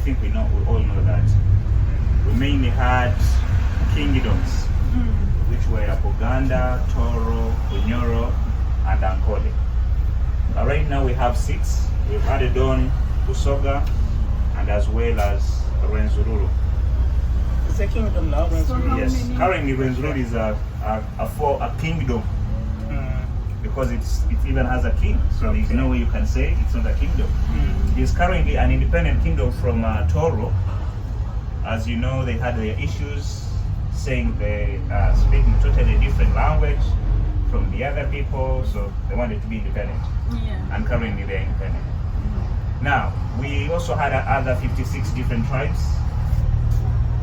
think we all know that. We mainly had kingdoms, which were Uganda, Toro, Bunyoro, and Ankole. But right now we have 6. We've added on Busoga and as well as Rwenzururu. It's a kingdom now, Rwenzururu. Yes, currently Rwenzururu is a kingdom because it even has a king. So there's no way you can say it's not a kingdom. It is currently an independent kingdom from Toro. As you know, they had their issues saying they are speaking totally different language from the other people, so they wanted to be independent. And currently they're independent. Now, we also had other 56 different tribes,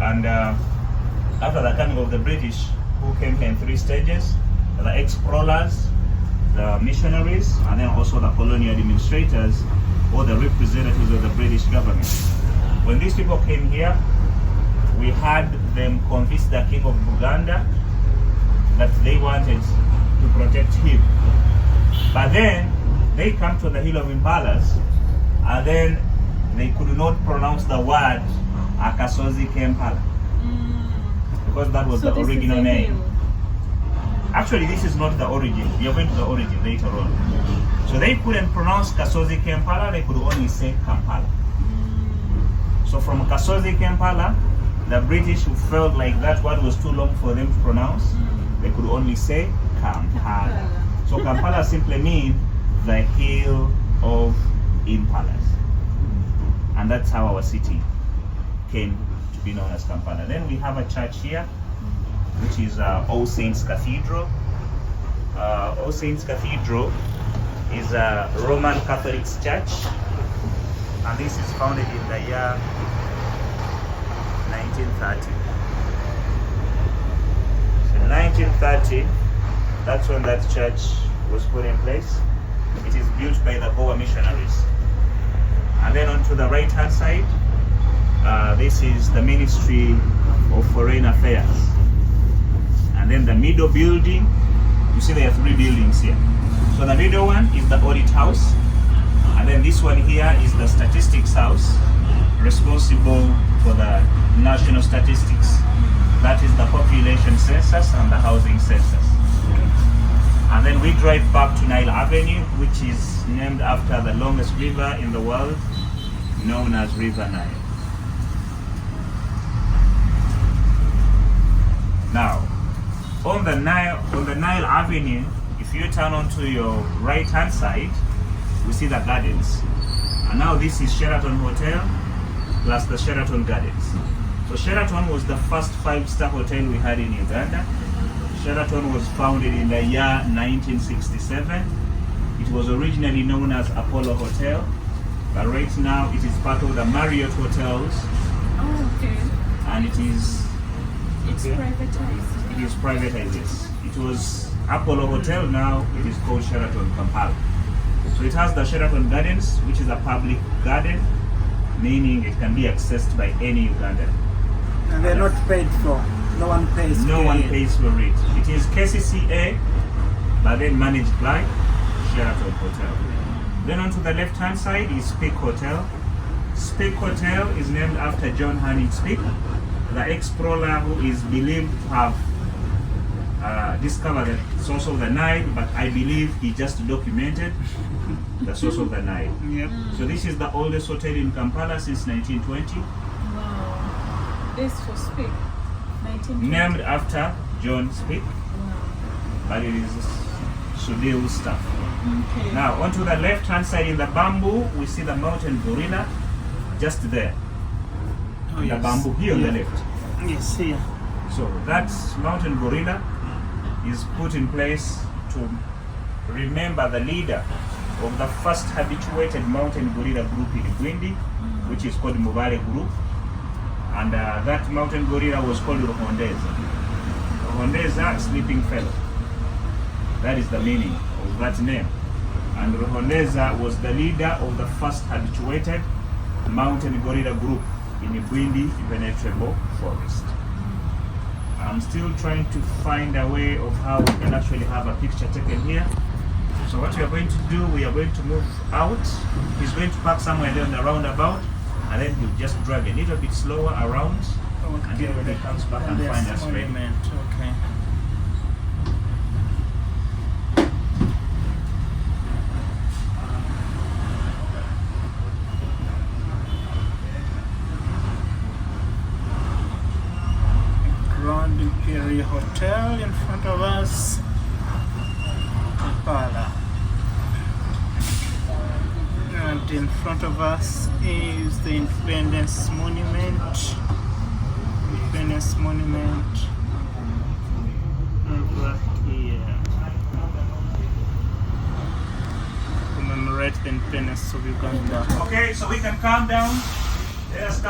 and after the coming of the British, who came here in 3 stages, the explorers, the missionaries, and then also the colonial administrators, or the representatives of the British government. When these people came here, we had them convince the king of Uganda that they wanted to protect him. But then they come to the hill of Impalas, and then they could not pronounce the word Akasozi Kampala because that was the original name. Actually, this is not the origin. We are going to the origin later on. So they couldn't pronounce Kasozi Kampala, they could only say Kampala. So from Kasozi Kampala, the British who felt like that word was too long for them to pronounce, they could only say Kampala. So Kampala simply means the hill of Impalas. And that's how our city came to be known as Kampala. Then we have a church here, which is All Saints Cathedral. All Saints Cathedral is a Roman Catholic church, and this is founded in the year 1930. In 1930, that's when that church was put in place. It is built by the Boer missionaries. And then on to the right hand side, this is the Ministry of Foreign Affairs. And then the middle building, you see there are 3 buildings here. So the middle one is the audit house, and then this one here is the statistics house, responsible for the national statistics. That is the population census and the housing census. And then we drive back to Nile Avenue, which is named after the longest river in the world, known as River Nile. Now, on the Nile Avenue, if you turn onto your right hand side, we see the gardens. And now this is Sheraton Hotel plus the Sheraton Gardens. So Sheraton was the first 5-star hotel we had in Uganda. Sheraton was founded in the year 1967. It was originally known as Apollo Hotel, but right now it is part of the Marriott Hotels. Oh, okay. And it is... It's privatized. It is privatized, yes. It was Apollo Hotel, now it is called Sheraton Kampala. So it has the Sheraton Gardens, which is a public garden, meaning it can be accessed by any Ugandan. And they're not paid for. No one pays. No one pays for it. It is KCCA, but then managed by Sheraton Hotel. Then on to the left hand side is Speak Hotel. Speak Hotel is named after John Hanning Speak, the explorer who is believed to have discovered the source of the Nile, but I believe he just documented the source of the Nile. Yep. So this is the oldest hotel in Kampala since 1920. Wow. This for Speak. 1920. Named after John Speak, but it is Sudil stuff. Okay. Now, onto the left-hand side in the bamboo, we see the mountain gorilla just there. Oh, The yes. bamboo here on the left. Yes, here. So that mountain gorilla is put in place to remember the leader of the first habituated mountain gorilla group in Gwindi, which is called Mubale Group. And that mountain gorilla was called Ruhondeza. Ruhondeza, sleeping fellow. That is the meaning of that name. And Ruhondeza was the leader of the first habituated mountain gorilla group in the Gwindi Impenetrable Forest. I'm still trying to find a way of how we can actually have a picture taken here. So what we are going to do, we are going to move out. He's going to park somewhere there on the roundabout. and then you just drag a little bit slower around, and then when he comes back and This find us ready. monument, okay. Grand Imperial Hotel in front of us. Kampala. And in front of us is the Independence Monument. Independence Monument over here. Commemorate the independence of Uganda. Okay, so we can calm down. Let us calm